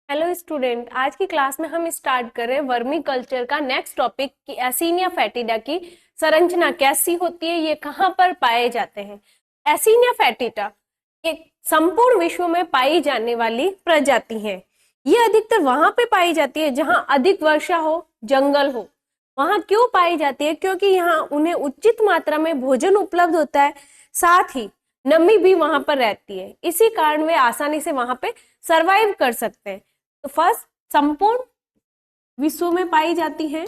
Hello student, आज की class में हम स्टार्ट कर रहे हैं वर्मी कल्चर का नेक्स्ट टॉपिक कि एसीनिया फैटिडा की संरचना कैसी होती है, ये कहाँ पर पाए जाते हैं। एसीनिया फैटिडा एक संपूर्ण विश्व में पाई जाने वाली प्रजाति है। ये अधिकतर वहां पे पाई जाती है जहां अधिक वर्षा हो, जंगल हो। वहां क्यों पाई जाती है? क्योंकि यहाँ उन्हें उचित मात्रा में भोजन उपलब्ध होता है, साथ ही नमी भी वहां पर रहती है। इसी कारण वे आसानी से वहां पे सरवाइव कर सकते हैं। तो फर्स्ट, संपूर्ण विश्व में पाई जाती है।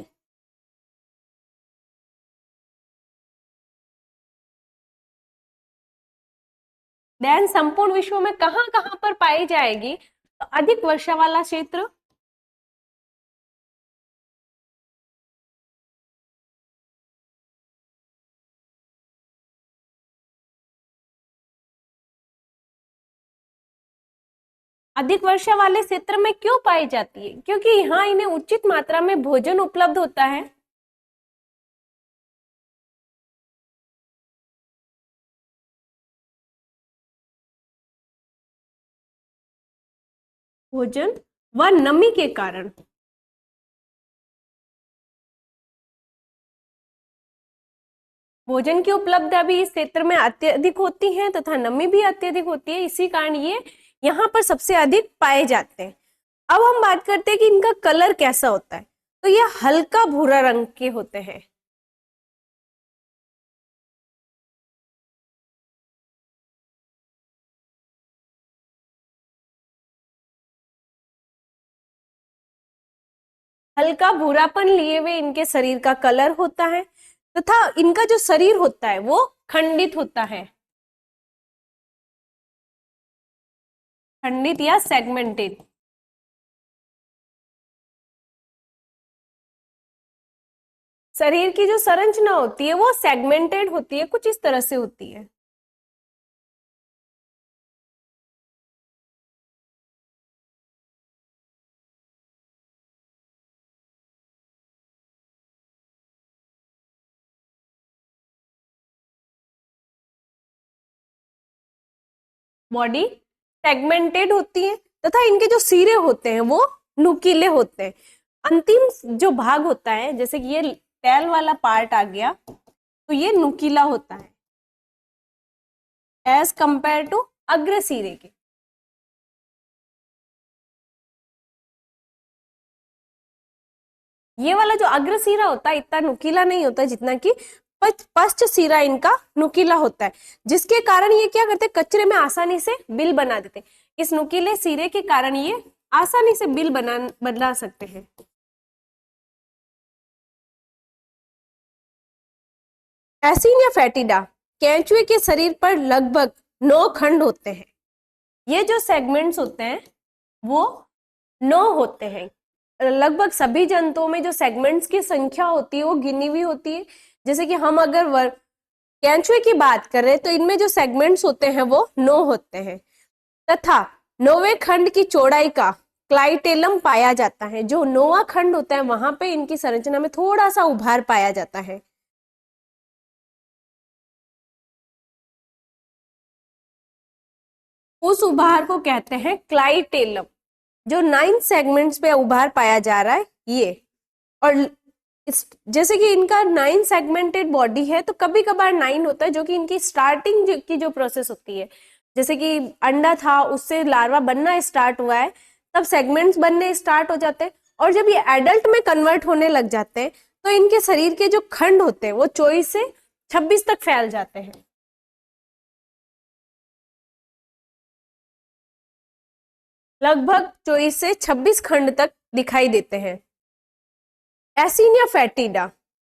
देन संपूर्ण विश्व में कहां कहां पर पाई जाएगी? तो अधिक वर्षा वाला क्षेत्र, अधिक वर्षा वाले क्षेत्र में क्यों पाई जाती है? क्योंकि यहाँ इन्हें उचित मात्रा में भोजन उपलब्ध होता है। भोजन व नमी के कारण भोजन की उपलब्धता भी इस क्षेत्र में अत्यधिक होती है तथा नमी भी अत्यधिक होती है। इसी कारण ये यहाँ पर सबसे अधिक पाए जाते हैं। अब हम बात करते हैं कि इनका कलर कैसा होता है। तो ये हल्का भूरा रंग के होते हैं। हल्का भूरापन लिए हुए इनके शरीर का कलर होता है तथा इनका जो शरीर होता है वो खंडित होता है, खंडित या सेगमेंटेड। शरीर की जो संरचना होती है वो सेगमेंटेड होती है, कुछ इस तरह से होती है। बॉडी सेगमेंटेड होती है तथा इनके जो सिरे होते हैं वो नुकीले होते हैं। अंतिम जो भाग होता है, जैसे कि ये टेल वाला पार्ट आ गया, तो ये नुकीला होता है एज कंपेयर टू अग्र सिरे के। ये वाला जो अग्र सिरा होता है इतना नुकीला नहीं होता जितना कि पश्च सिरा इनका नुकीला होता है, जिसके कारण ये क्या करते हैं, कचरे में आसानी से बिल बना देते हैं। इस नुकीले सिरे के कारण ये आसानी से बिल बना सकते हैं। एसिनिया फैटिडा केंचुए के शरीर पर लगभग 9 खंड होते हैं। ये जो सेगमेंट्स होते हैं वो 9 होते हैं। लगभग सभी जंतुओं में जो सेगमेंट्स की संख्या होती है वो गिनी हुई होती है। जैसे कि हम अगर कैंचुए की बात कर रहे हैं तो इनमें जो सेगमेंट्स होते हैं वो 9 होते हैं तथा 9वें खंड की चौड़ाई का क्लाइटेलम पाया जाता है। जो 9वां खंड होता है वहां पे इनकी संरचना में थोड़ा सा उभार पाया जाता है। उस उभार को कहते हैं क्लाइटेलम। जो 9 सेगमेंट्स पे उभार पाया जा रहा है ये, और जैसे कि इनका 9 सेगमेंटेड बॉडी है तो कभी कभार 9 होता है, जो कि इनकी स्टार्टिंग की जो प्रोसेस होती है, जैसे कि अंडा था उससे लार्वा बनना स्टार्ट हुआ है, तब सेगमेंट्स बनने स्टार्ट हो जाते हैं। और जब ये एडल्ट में कन्वर्ट होने लग जाते हैं तो इनके शरीर के जो खंड होते हैं वो 24 से 26 तक फैल जाते हैं। लगभग 24 से 26 खंड तक दिखाई देते हैं। एसिनिया फैटिडा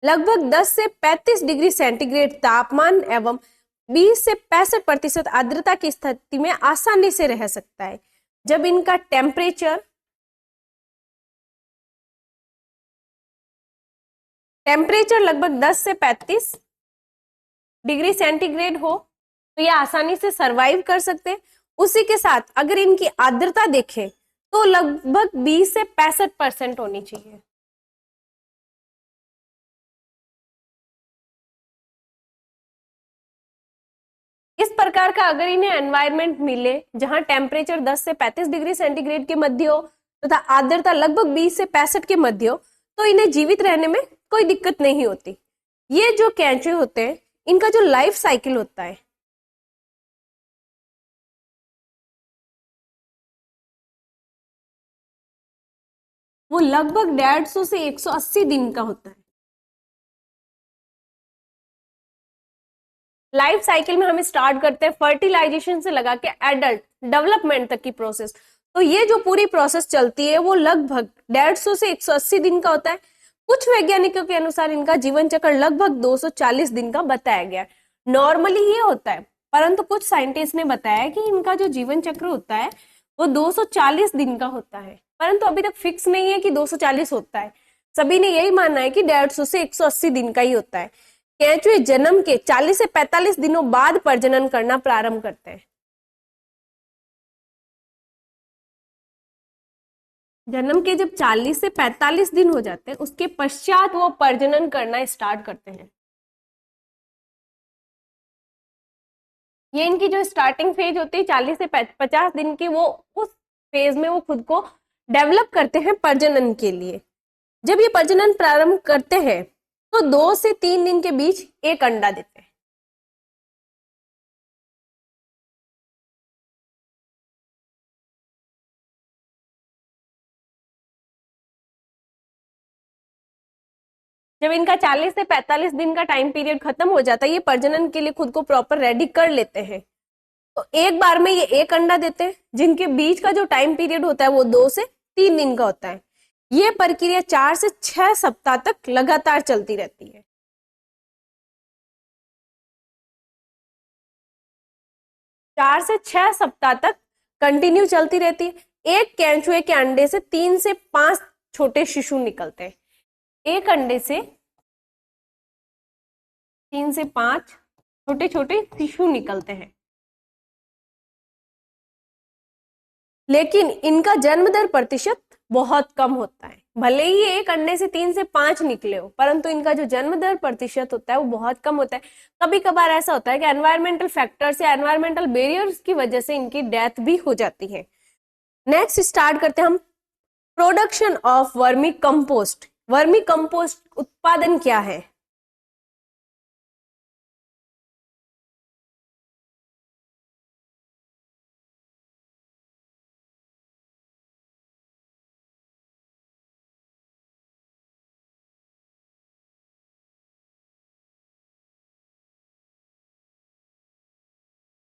लगभग 10 से 35 डिग्री सेंटीग्रेड तापमान एवं 20 से 65% आर्द्रता की स्थिति में आसानी से रह सकता है। जब इनका टेम्परेचर लगभग 10 से 35 डिग्री सेंटीग्रेड हो तो ये आसानी से सरवाइव कर सकते हैं। उसी के साथ अगर इनकी आर्द्रता देखें तो लगभग 20 से 65% होनी चाहिए। इस प्रकार का अगर इन्हें एनवायरनमेंट मिले जहां टेम्परेचर 10 से 35 डिग्री सेंटीग्रेड के मध्य हो तथा आर्द्रता लगभग 20 से 65 के मध्य हो, तो इन्हें जीवित रहने में कोई दिक्कत नहीं होती। ये जो केंचुए होते हैं, इनका जो लाइफ साइकिल होता है वो लगभग 150 से 180 दिन का होता है। लाइफ साइकिल में हम स्टार्ट करते हैं फर्टिलाइजेशन से लगा के एडल्ट डेवलपमेंट तक की प्रोसेस। तो ये जो पूरी प्रोसेस चलती है वो लगभग 150 से 180 दिन का होता है। कुछ वैज्ञानिकों के अनुसार इनका जीवन चक्र लगभग 240 दिन का बताया गया है। नॉर्मली ये होता है, परंतु कुछ साइंटिस्ट ने बताया कि इनका जो जीवन चक्र होता है वो 240 दिन का होता है, परंतु अभी तक फिक्स नहीं है कि 240 होता है। सभी ने यही माना है कि 150 से 180 दिन का ही होता है। केंचुए जन्म के 40 से 45 दिनों बाद प्रजनन करना प्रारंभ करते हैं। जन्म के जब 40 से 45 दिन हो जाते हैं उसके पश्चात वो प्रजनन करना स्टार्ट करते हैं। ये इनकी जो स्टार्टिंग फेज होती है 40 से 50 दिन की, वो उस फेज में वो खुद को डेवलप करते हैं प्रजनन के लिए। जब ये प्रजनन प्रारंभ करते हैं तो 2 से 3 दिन के बीच एक अंडा देते हैं। जब इनका 40 से 45 दिन का टाइम पीरियड खत्म हो जाता है, ये प्रजनन के लिए खुद को प्रॉपर रेडी कर लेते हैं। तो एक बार में ये एक अंडा देते हैं, जिनके बीच का जो टाइम पीरियड होता है वो 2 से 3 दिन का होता है। ये प्रक्रिया 4 से 6 सप्ताह तक लगातार चलती रहती है। 4 से 6 सप्ताह तक कंटिन्यू चलती रहती है। एक केंचुए के अंडे से 3 से 5 छोटे शिशु निकलते हैं। एक अंडे से 3 से 5 छोटे छोटे शिशु निकलते हैं, लेकिन इनका जन्म दर प्रतिशत बहुत कम होता है। भले ही एक अंडे से 3 से 5 निकले हो, परंतु इनका जो जन्म दर प्रतिशत होता है वो बहुत कम होता है। कभी कभार ऐसा होता है कि एनवायरमेंटल फैक्टर्स या एनवायरमेंटल बैरियर्स की वजह से इनकी डेथ भी हो जाती है। नेक्स्ट स्टार्ट करते हैं हम production of vermi compost. Vermi compost उत्पादन क्या है?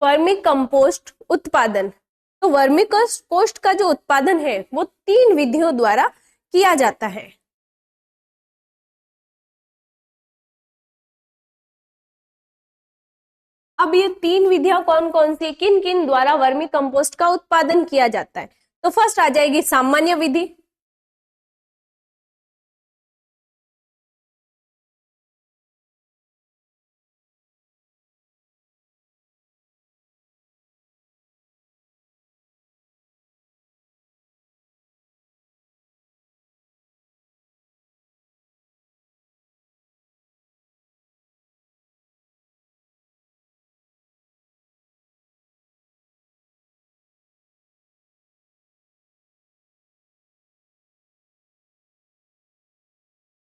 वर्मी कंपोस्ट उत्पादन। तो वर्मी कंपोस्ट का जो उत्पादन है वो 3 विधियों द्वारा किया जाता है। अब ये 3 विधियां कौन कौन सी, किन किन द्वारा वर्मी कंपोस्ट का उत्पादन किया जाता है? तो फर्स्ट आ जाएगी सामान्य विधि।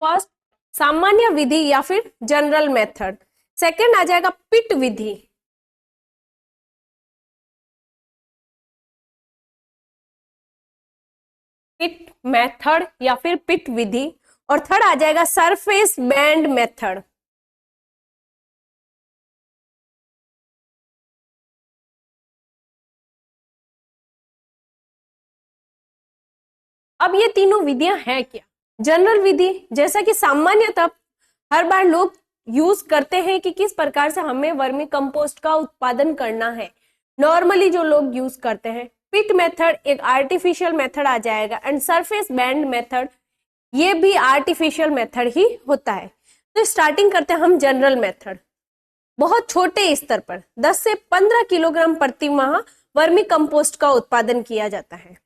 फर्स्ट सामान्य विधि या फिर जनरल मेथड। सेकंड आ जाएगा पिट विधि। पिट मेथड या फिर पिट विधि। और थर्ड आ जाएगा सरफेस बैंड मेथड। अब ये तीनों विधियां हैं क्या? जनरल विधि, जैसा कि सामान्यतः हर बार लोग यूज करते हैं कि किस प्रकार से हमें वर्मी कंपोस्ट का उत्पादन करना है, नॉर्मली जो लोग यूज करते हैं। पिट मेथड एक आर्टिफिशियल मेथड आ जाएगा, एंड सरफेस बैंड मेथड ये भी आर्टिफिशियल मेथड ही होता है। तो स्टार्टिंग करते हैं हम जनरल मेथड। बहुत छोटे स्तर पर 10 से 15 किलोग्राम प्रति माह वर्मी कंपोस्ट का उत्पादन किया जाता है।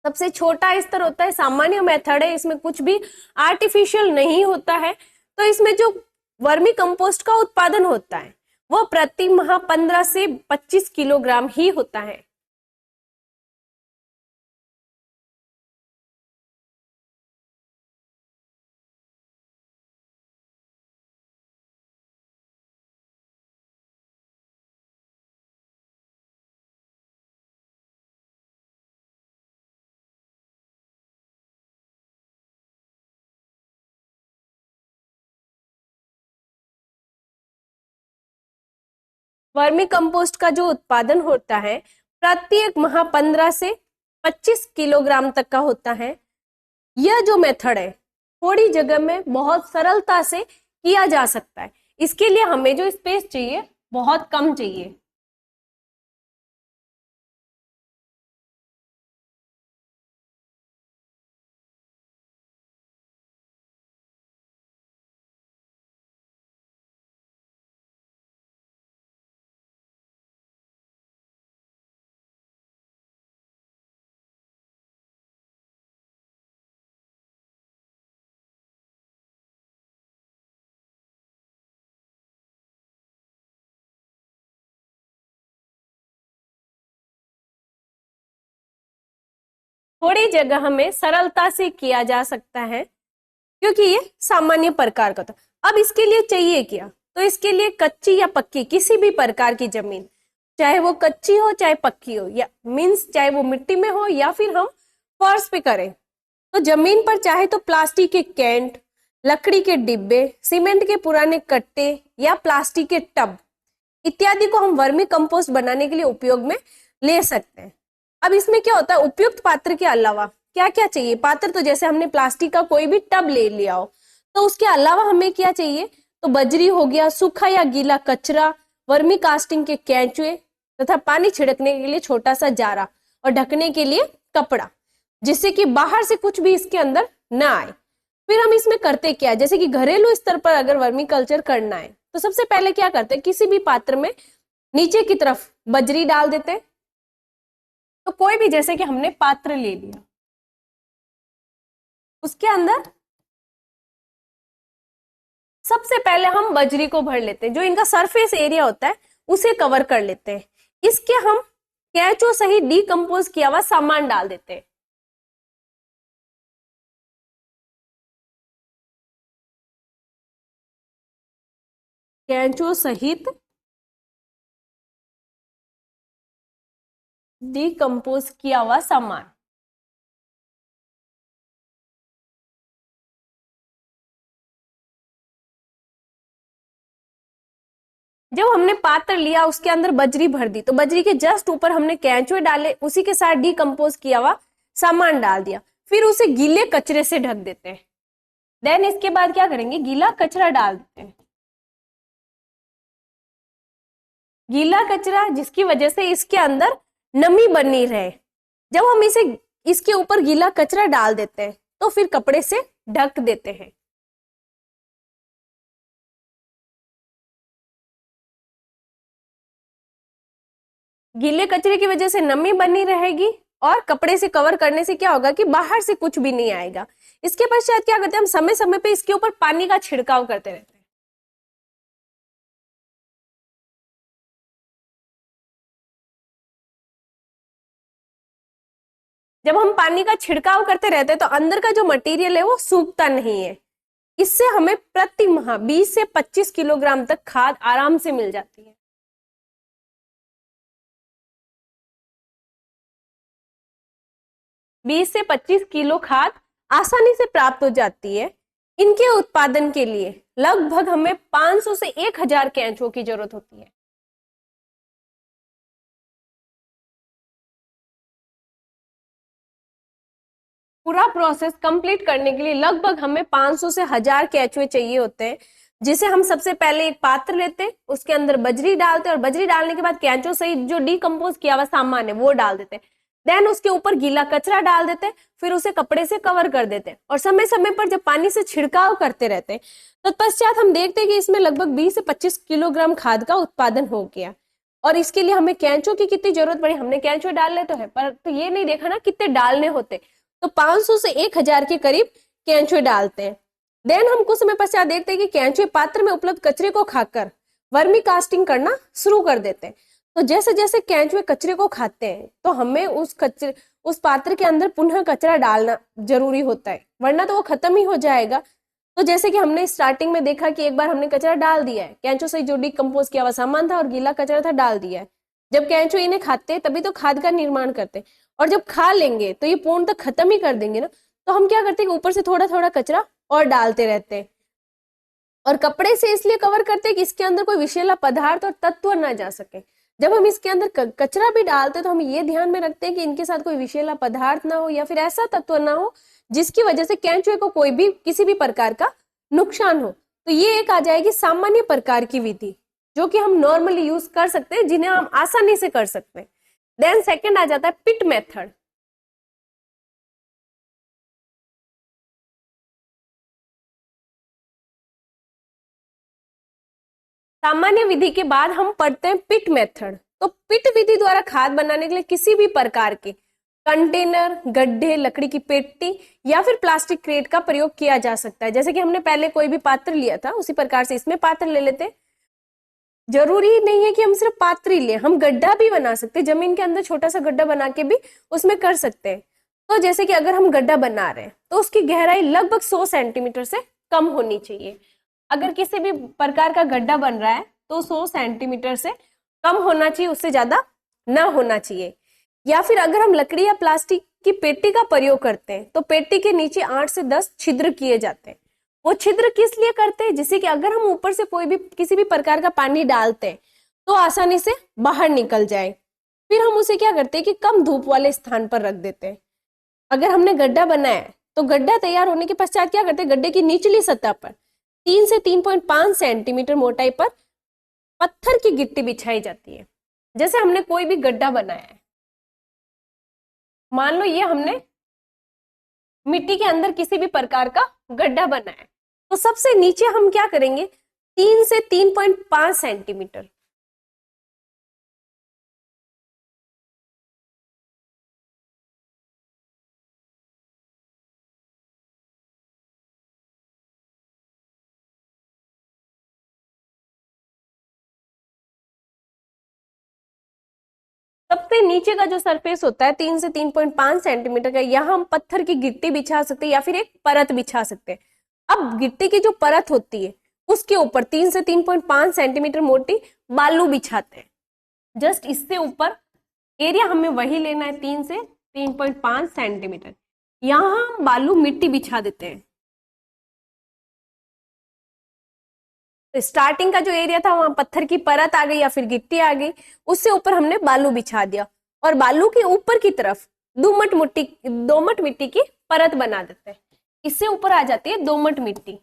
सबसे छोटा स्तर होता है सामान्य मेथड है, इसमें कुछ भी आर्टिफिशियल नहीं होता है। तो इसमें जो वर्मी कंपोस्ट का उत्पादन होता है वो प्रति माह 15 से 25 किलोग्राम ही होता है। वर्मी कंपोस्ट का जो उत्पादन होता है प्रत्येक माह 15 से 25 किलोग्राम तक का होता है। यह जो मेथड है थोड़ी जगह में बहुत सरलता से किया जा सकता है। इसके लिए हमें जो स्पेस चाहिए बहुत कम चाहिए। थोड़ी जगह में सरलता से किया जा सकता है क्योंकि ये सामान्य प्रकार का था। अब इसके लिए चाहिए क्या, तो इसके लिए कच्ची या पक्की किसी भी प्रकार की जमीन, चाहे वो कच्ची हो चाहे पक्की हो, या मीन्स चाहे वो मिट्टी में हो या फिर हम फर्श पे करें, तो जमीन पर चाहे तो प्लास्टिक के कैंट, लकड़ी के डिब्बे, सीमेंट के पुराने कट्टे या प्लास्टिक के टब इत्यादि को हम वर्मी कंपोस्ट बनाने के लिए उपयोग में ले सकते हैं। अब इसमें क्या होता है, उपयुक्त पात्र के अलावा क्या क्या चाहिए। पात्र तो जैसे हमने प्लास्टिक का कोई भी टब ले लिया हो, तो उसके अलावा हमें क्या चाहिए, तो बजरी हो गया, सूखा या गीला कचरा, वर्मी कास्टिंग के केंचुए तथा पानी छिड़कने के लिए छोटा सा जारा और ढकने के लिए कपड़ा, जिससे कि बाहर से कुछ भी इसके अंदर ना आए। फिर हम इसमें करते क्या, जैसे कि घरेलू स्तर पर अगर वर्मी कल्चर करना है तो सबसे पहले क्या करते हैं, किसी भी पात्र में नीचे की तरफ बजरी डाल देते हैं। तो कोई भी, जैसे कि हमने पात्र ले लिया, उसके अंदर सबसे पहले हम बजरी को भर लेते हैं, जो इनका सरफेस एरिया होता है उसे कवर कर लेते हैं। इसके हम कैंचो सही डीकंपोज किया हुआ सामान डाल देते हैं। कैंचो सहित डीकंपोज किया हुआ सामान, जब हमने पात्र लिया उसके अंदर बजरी भर दी, तो बजरी के जस्ट ऊपर हमने कैंचुए डाले, उसी के साथ डीकंपोज किया हुआ सामान डाल दिया, फिर उसे गीले कचरे से ढक देते हैं। देन इसके बाद क्या करेंगे, गीला कचरा डाल देते हैं। गीला कचरा जिसकी वजह से इसके अंदर नमी बनी रहे। जब हम इसे इसके ऊपर गीला कचरा डाल देते हैं तो फिर कपड़े से ढक देते हैं। गीले कचरे की वजह से नमी बनी रहेगी और कपड़े से कवर करने से क्या होगा कि बाहर से कुछ भी नहीं आएगा। इसके पश्चात क्या करते हैं, हम समय समय पे इसके ऊपर पानी का छिड़काव करते रहते हैं। जब हम पानी का छिड़काव करते रहते हैं तो अंदर का जो मटेरियल है वो सूखता नहीं है। इससे हमें प्रति माह 20 से 25 किलोग्राम तक खाद आराम से मिल जाती है। बीस से 25 किलो खाद आसानी से प्राप्त हो जाती है। इनके उत्पादन के लिए लगभग हमें 500 से 1000 कैंचुओं की जरूरत होती है। पूरा प्रोसेस कंप्लीट करने के लिए लगभग हमें 500 से 1000 केंचुए चाहिए होते हैं, जिसे हम सबसे पहले एक पात्र लेते हैं, उसके अंदर बजरी डालते हैं और बजरी डालने के बाद केंचुओं सहित जो डीकंपोज किया हुआ सामान है वो डाल देते हैं। देन उसके ऊपर गीला कचरा डाल देते हैं, फिर उसे कपड़े से कवर कर देते हैं और समय समय पर जब पानी से छिड़काव करते रहते हैं तत्पश्चात हम देखते हैं कि इसमें लगभग 20 से 25 किलोग्राम खाद का उत्पादन हो गया। और इसके लिए हमें कैंचुओं की कितनी जरूरत पड़ी, हमने कैंचुए डालने तो है पर तो ये नहीं देखा ना कितने डालने होते, तो 500 से 1000 के करीब केंचुए डालते हैं। देन हम कुछ समय पश्चात देखते हैं कि केंचुए पात्र में उपलब्ध कचरे को खाकर वर्मी कास्टिंग करना शुरू कर देते हैं। तो जैसे जैसे केंचुए कचरे को खाते हैं तो हमें उस पात्र के अंदर पुनः कचरा डालना जरूरी होता है, वरना तो वो खत्म ही हो जाएगा। तो जैसे कि हमने स्टार्टिंग में देखा कि एक बार हमने कचरा डाल दिया है, केंचुए से जो डीकंपोज किया हुआ सामान था और गीला कचरा था डाल दिया है। जब केंचुए इन्हें खाते हैं तभी तो खाद का निर्माण करते हैं, और जब खा लेंगे तो ये पूर्ण तक खत्म ही कर देंगे ना। तो हम क्या करते हैं, ऊपर से थोड़ा थोड़ा कचरा और डालते रहते हैं। और कपड़े से इसलिए कवर करते हैं कि इसके अंदर कोई विषैला पदार्थ और तत्व ना जा सके। जब हम इसके अंदर कचरा भी डालते हैं तो हम ये ध्यान में रखते हैं कि इनके साथ कोई विषैला पदार्थ ना हो या फिर ऐसा तत्व ना हो जिसकी वजह से केंचुए को कोई भी किसी भी प्रकार का नुकसान हो। तो ये एक आ जाएगी सामान्य प्रकार की विधि जो कि हम नॉर्मली यूज कर सकते हैं, जिन्हें हम आसानी से कर सकते हैं। देन सेकंड आ जाता है पिट मेथड। सामान्य विधि के बाद हम पढ़ते हैं पिट मेथड। तो पिट विधि द्वारा खाद बनाने के लिए किसी भी प्रकार के कंटेनर, गड्ढे, लकड़ी की पेटी या फिर प्लास्टिक क्रेट का प्रयोग किया जा सकता है। जैसे कि हमने पहले कोई भी पात्र लिया था उसी प्रकार से इसमें पात्र ले लेते हैं। जरूरी नहीं है कि हम सिर्फ पात्र ही ले, हम गड्ढा भी बना सकते हैं, जमीन के अंदर छोटा सा गड्ढा बना के भी उसमें कर सकते हैं। तो जैसे कि अगर हम गड्ढा बना रहे हैं तो उसकी गहराई लगभग 100 सेंटीमीटर से कम होनी चाहिए। अगर किसी भी प्रकार का गड्ढा बन रहा है तो 100 सेंटीमीटर से कम होना चाहिए, उससे ज्यादा ना होना चाहिए। या फिर अगर हम लकड़ी या प्लास्टिक की पेटी का प्रयोग करते हैं तो पेटी के नीचे 8 से 10 छिद्र किए जाते हैं। वो छिद्र किस लिए करते हैं? जिससे कि अगर हम ऊपर से कोई भी किसी भी प्रकार का पानी डालते हैं तो आसानी से बाहर निकल जाए। फिर हम उसे क्या करते हैं कि कम धूप वाले स्थान पर रख देते हैं। अगर हमने गड्ढा बनाया है तो गड्ढा तैयार होने के पश्चात क्या करते हैं, गड्ढे की निचली सतह पर 3 से 3.5 सेंटीमीटर मोटाई पर पत्थर की गिट्टी बिछाई जाती है। जैसे हमने कोई भी गड्ढा बनाया है, मान लो ये हमने मिट्टी के अंदर किसी भी प्रकार का गड्ढा बनाया है, तो सबसे नीचे हम क्या करेंगे, 3 से 3.5 सेंटीमीटर सबसे नीचे का जो सरफेस होता है 3 से 3.5 सेंटीमीटर का, यहाँ हम पत्थर की गिट्टी बिछा सकते हैं या फिर एक परत बिछा सकते हैं। अब गिट्टी की जो परत होती है उसके ऊपर 3 से 3.5 सेंटीमीटर मोटी बालू बिछाते हैं। जस्ट इससे ऊपर एरिया हमें वही लेना है, 3 से 3.5 सेंटीमीटर। यहाँ हम बालू मिट्टी बिछा देते हैं। तो स्टार्टिंग का जो एरिया था वहां पत्थर की परत आ गई या फिर गिट्टी आ गई, उससे ऊपर हमने बालू बिछा दिया और बालू के ऊपर की तरफ दोमट मिट्टी की परत बना देते हैं। इससे ऊपर आ जाती है दोमट मिट्टी।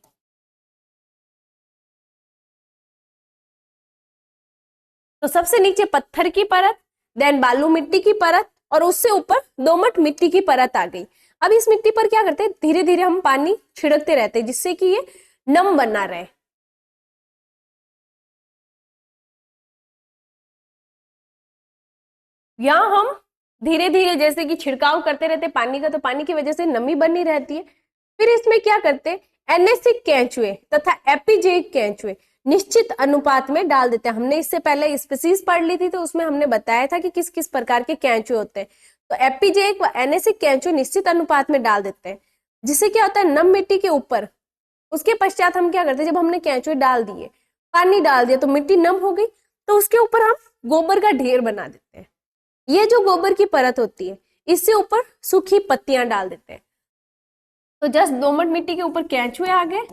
तो सबसे नीचे पत्थर की परत, देन बालू मिट्टी की परत और उससे ऊपर दोमट मिट्टी की परत आ गई। अब इस मिट्टी पर क्या करते हैं, धीरे धीरे हम पानी छिड़कते रहते हैं जिससे कि ये नम बना रहे। यहाँ हम धीरे धीरे जैसे कि छिड़काव करते रहते पानी का, तो पानी की वजह से नमी बनी रहती है। फिर इसमें क्या करते हैं, एनेसिक केंचुए तथा एपिजेइक केंचुए निश्चित अनुपात में डाल देते हैं। हमने इससे पहले स्पीसीज पढ़ ली थी तो उसमें हमने बताया था कि किस किस प्रकार के केंचुए होते हैं। तो एपिजेइक व एनेसिक केंचुए निश्चित अनुपात में डाल देते हैं, जिससे क्या होता है, नम मिट्टी के ऊपर। उसके पश्चात हम क्या करते हैं, जब हमने केंचुए डाल दिए, पानी डाल दिया तो मिट्टी नम हो गई, तो उसके ऊपर हम गोबर का ढेर बना देते हैं। ये जो गोबर की परत होती है इससे ऊपर सूखी पत्तियां डाल देते हैं। तो जस्ट दोमट मिट्टी के ऊपर केंचुए आ गए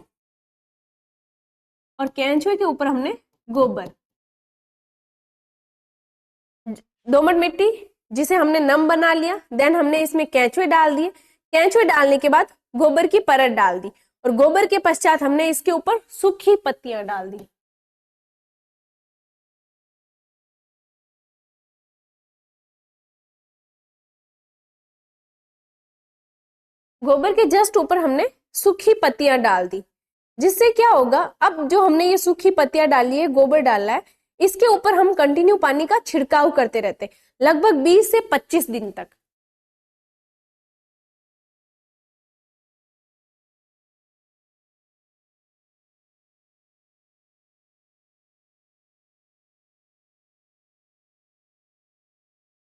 और केंचुए के ऊपर हमने गोबर, दोमट मिट्टी जिसे हमने नम बना लिया, देन हमने इसमें केंचुए डाल दिए। केंचुए डालने के बाद गोबर की परत डाल दी और गोबर के पश्चात हमने इसके ऊपर सूखी पत्तियां डाल दी। गोबर के जस्ट ऊपर हमने सूखी पत्तियां डाल दी, जिससे क्या होगा, अब जो हमने ये सूखी पत्तियां डाली है, गोबर डाला है, इसके ऊपर हम कंटिन्यू पानी का छिड़काव करते रहते हैं लगभग 20 से 25 दिन तक।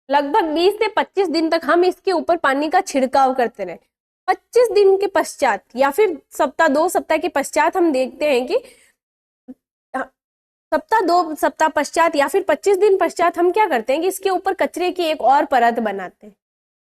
लगभग 20 से 25 दिन तक हम इसके ऊपर पानी का छिड़काव करते रहे। 25 दिन के पश्चात या फिर सप्ताह 2 सप्ताह के पश्चात हम देखते हैं कि सप्ताह 2 सप्ताह पश्चात या फिर 25 दिन पश्चात हम क्या करते हैं कि इसके ऊपर कचरे की एक और परत बनाते हैं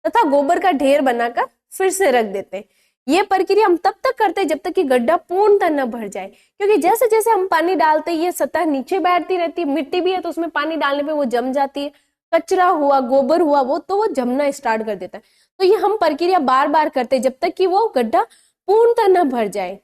तथा गोबर का ढेर बनाकर फिर से रख देते हैं। ये प्रक्रिया हम तब तक करते हैं जब तक कि गड्ढा पूर्णतः न भर जाए, क्योंकि जैसे जैसे हम पानी डालते हैं ये सतह नीचे बैठती रहती है, मिट्टी भी है तो उसमें पानी डालने पे वो जम जाती है, कचरा हुआ, गोबर हुआ, वो तो वो जमना स्टार्ट कर देता है। तो ये हम प्रक्रिया बार बार करते हैं जब तक कि वो गड्ढा पूर्णतः न भर जाए।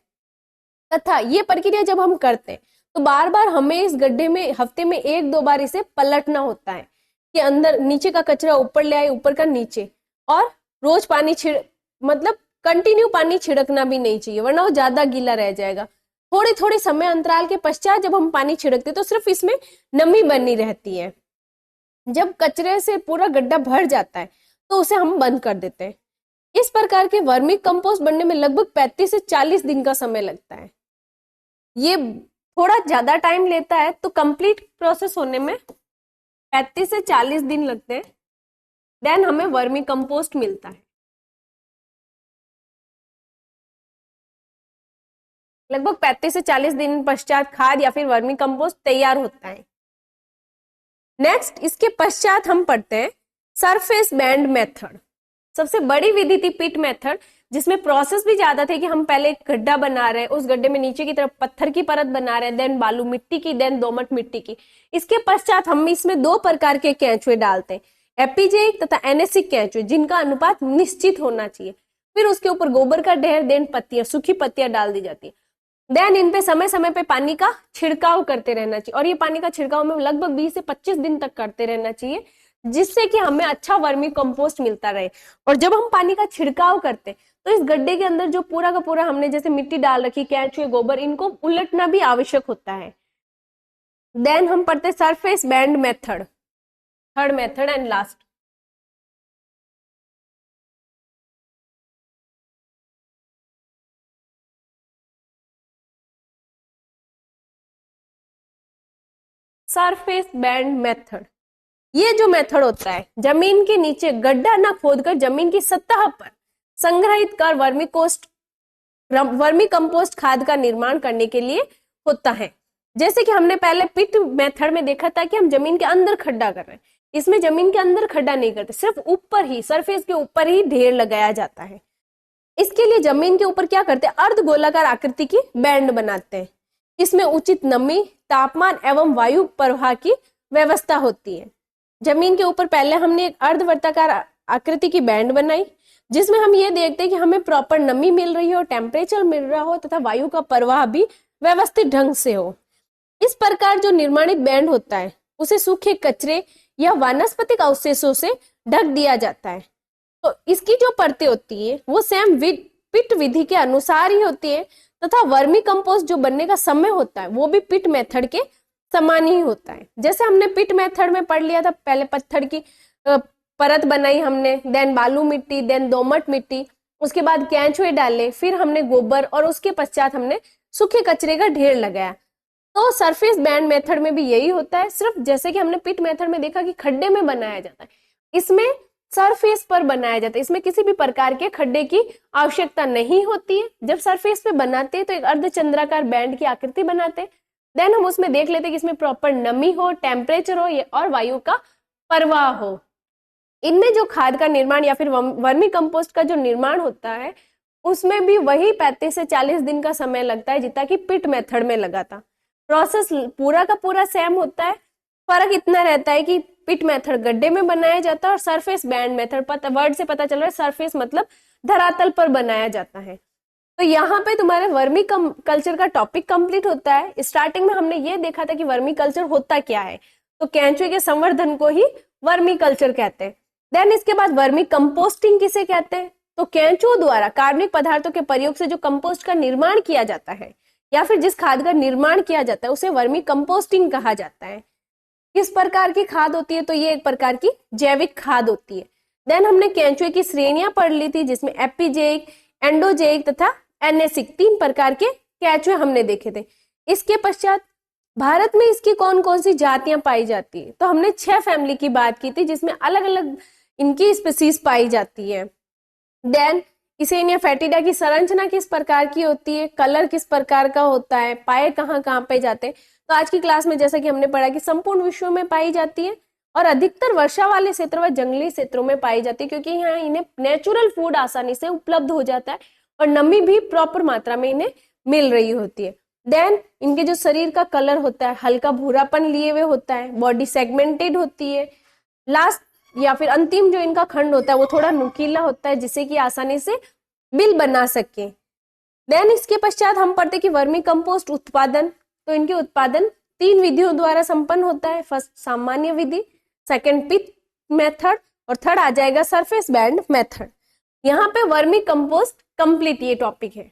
तथा ये प्रक्रिया जब हम करते हैं तो बार बार हमें इस गड्ढे में हफ्ते में 1-2 बार इसे पलटना होता है कि अंदर नीचे का कचरा ऊपर ले आए, ऊपर का नीचे, और रोज पानी मतलब कंटिन्यू पानी छिड़कना भी नहीं चाहिए वरना वो ज्यादा गीला रह जाएगा। थोड़े थोड़े समय अंतराल के पश्चात जब हम पानी छिड़कते तो सिर्फ इसमें नमी बनी रहती है। जब कचरे से पूरा गड्ढा भर जाता है तो उसे हम बंद कर देते हैं। इस प्रकार के वर्मी कंपोस्ट बनने में लगभग 35 से 40 दिन का समय लगता है। ये थोड़ा ज्यादा टाइम लेता है, तो कंप्लीट प्रोसेस होने में 35 से 40 दिन लगते हैं, देन हमें वर्मी कंपोस्ट मिलता है। लगभग 35 से 40 दिन पश्चात खाद या फिर वर्मी कंपोस्ट तैयार होता है। नेक्स्ट इसके पश्चात हम पढ़ते हैं सरफेस बैंड मेथड। सबसे बड़ी विधि थी पिट मेथड, जिसमें प्रोसेस भी ज्यादा थे कि हम पहले एक गड्ढा बना रहे हैं, उस गड्ढे में नीचे की तरफ पत्थर की परत बना रहे हैं, देन बालू मिट्टी की, देन दोमट मिट्टी की। इसके पश्चात हम इसमें 2 प्रकार के केंचुए डालते हैं, एपीजेइक तथा एनेसिक केंचुए, जिनका अनुपात निश्चित होना चाहिए। फिर उसके ऊपर गोबर का ढेर, देन पत्तियां, सूखी पत्तियां डाल दी जाती है। देन इन पे समय समय पे पानी का छिड़काव करते रहना चाहिए, और ये पानी का छिड़काव में लगभग 20 से 25 दिन तक करते रहना चाहिए, जिससे कि हमें अच्छा वर्मी कंपोस्ट मिलता रहे। और जब हम पानी का छिड़काव करते तो इस गड्ढे के अंदर जो पूरा का पूरा हमने जैसे मिट्टी डाल रखी, केंचुए, गोबर, इनको उलटना भी आवश्यक होता है। देन हम पढ़ते surface band method, third method and last. Surface band method, ये जो मेथड होता है जमीन के नीचे गड्ढा ना खोदकर जमीन की सतह पर संग्रहित कर वर्मी कंपोस्ट खाद का निर्माण करने के लिए होता है। जैसे कि हमने पहले पिट मेथड में देखा था कि हम जमीन के अंदर खड्डा कर रहे हैं, इसमें जमीन के अंदर खड्डा नहीं करते, सिर्फ ऊपर ही सरफेस के ऊपर ही ढेर लगाया जाता है। इसके लिए जमीन के ऊपर क्या करते हैं, अर्ध गोलाकार आकृति की बैंड बनाते हैं। इसमें उचित नमी, तापमान एवं वायु प्रवाह की व्यवस्था होती है। जमीन के ऊपर पहले हमने एक अर्धवर्ताकार आकृति की बैंड बनाई, जिसमें हम ये देखते हैं कि हमें प्रॉपर नमी मिल रही हो, टेम्परेचर मिल रहा हो तथा वायु का प्रवाह भी व्यवस्थित ढंग से हो। इस प्रकार जो निर्माणित बैंड होता है उसे सूखे कचरे या वानस्पतिक अवशेषों से ढक दिया जाता है। तो इसकी जो परतें होती है वो सेम पिट विधि के अनुसार ही होती है, तथा वर्मी कंपोस्ट जो बनने का समय होता है वो भी पिट मेथड के समान ही होता है। जैसे हमने पिट मेथड में पढ़ लिया था, पहले पत्थर की परत बनाई हमने, देन बालू मिट्टी, देन दोमट मिट्टी, उसके बाद केंचुए डाले, फिर हमने गोबर, और उसके पश्चात हमने सूखे कचरे का ढेर लगाया। तो सरफेस बैंड मेथड में भी यही होता है, सिर्फ जैसे कि हमने पिट मेथड में देखा कि खड्डे में बनाया जाता है, इसमें सरफेस पर बनाया जाता है, इसमें किसी भी प्रकार के खड्डे की आवश्यकता नहीं होती है। जब सरफेस पे बनाते हैं तो एक अर्धचंद्राकार बैंड की आकृति बनाते हैं, देन हम उसमें देख लेते हैं कि इसमें प्रॉपर नमी हो, टेम्परेचर हो और वायु का प्रवाह हो। इनमें जो खाद का निर्माण या फिर वर्मी कंपोस्ट का जो निर्माण होता है उसमें भी वही 35 से 40 दिन का समय लगता है जितना कि पिट मेथड में लगा था। प्रोसेस पूरा का पूरा सेम होता है, फर्क इतना रहता है कि पिट मेथड गड्ढे में बनाया जाता है और सरफेस बैंड मेथड, वर्ड से पता चल रहा है सरफेस मतलब धरातल पर बनाया जाता है। तो यहाँ पे तुम्हारे वर्मी कल्चर का टॉपिक कंप्लीट होता है। स्टार्टिंग में हमने ये देखा था कि वर्मी कल्चर होता क्या है, तो केंचुए के संवर्धन को ही वर्मी कल्चर कहते हैं। देन इसके बाद वर्मी कंपोस्टिंग किसे कहते हैं, तो केंचुओं द्वारा कार्बनिक पदार्थों के प्रयोग से जो कंपोस्ट का निर्माण किया जाता है या फिर जिस खाद का निर्माण किया जाता है उसे वर्मी कंपोस्टिंग कहा जाता है। किस प्रकार की खाद होती है, तो ये एक प्रकार की जैविक खाद होती है। देन हमने केंचुए की श्रेणियां पढ़ ली थी, जिसमें एपिजेइक, एंडोजेइक तथा एनेसिक 3 प्रकार के केंचुए हमने देखे थे। इसके पश्चात भारत में इसकी कौन कौन सी जातियां पाई जाती है, तो हमने 6 फैमिली की बात की थी जिसमें अलग अलग इनकी स्पीसीज पाई जाती है। देन इसेनिया फैटिडा की संरचना किस प्रकार की होती है, कलर किस प्रकार का होता है, पाए कहाँ कहाँ पे जाते हैं। तो आज की क्लास में जैसा कि हमने पढ़ा कि संपूर्ण विश्व में पाई जाती है और अधिकतर वर्षा वाले क्षेत्र व जंगली क्षेत्रों में पाई जाती है, क्योंकि यहाँ इन्हें नेचुरल फूड आसानी से उपलब्ध हो जाता है और नमी भी प्रॉपर मात्रा में इन्हें मिल रही होती है। देन इनके जो शरीर का कलर होता है हल्का भूरापन लिए हुए होता है, बॉडी सेगमेंटेड होती है। लास्ट या फिर अंतिम जो इनका खंड होता है वो थोड़ा नुकीला होता है जिससे कि आसानी से बिल बना सके। देन इसके पश्चात हम पढ़ते कि वर्मी कंपोस्ट उत्पादन। तो इनके उत्पादन 3 विधियों द्वारा संपन्न होता है। फर्स्ट सामान्य विधि, सेकंड पिट मेथड और थर्ड आ जाएगा सरफेस बैंड मेथड। यहाँ पे वर्मी कंपोस्ट कंप्लीट ये टॉपिक है।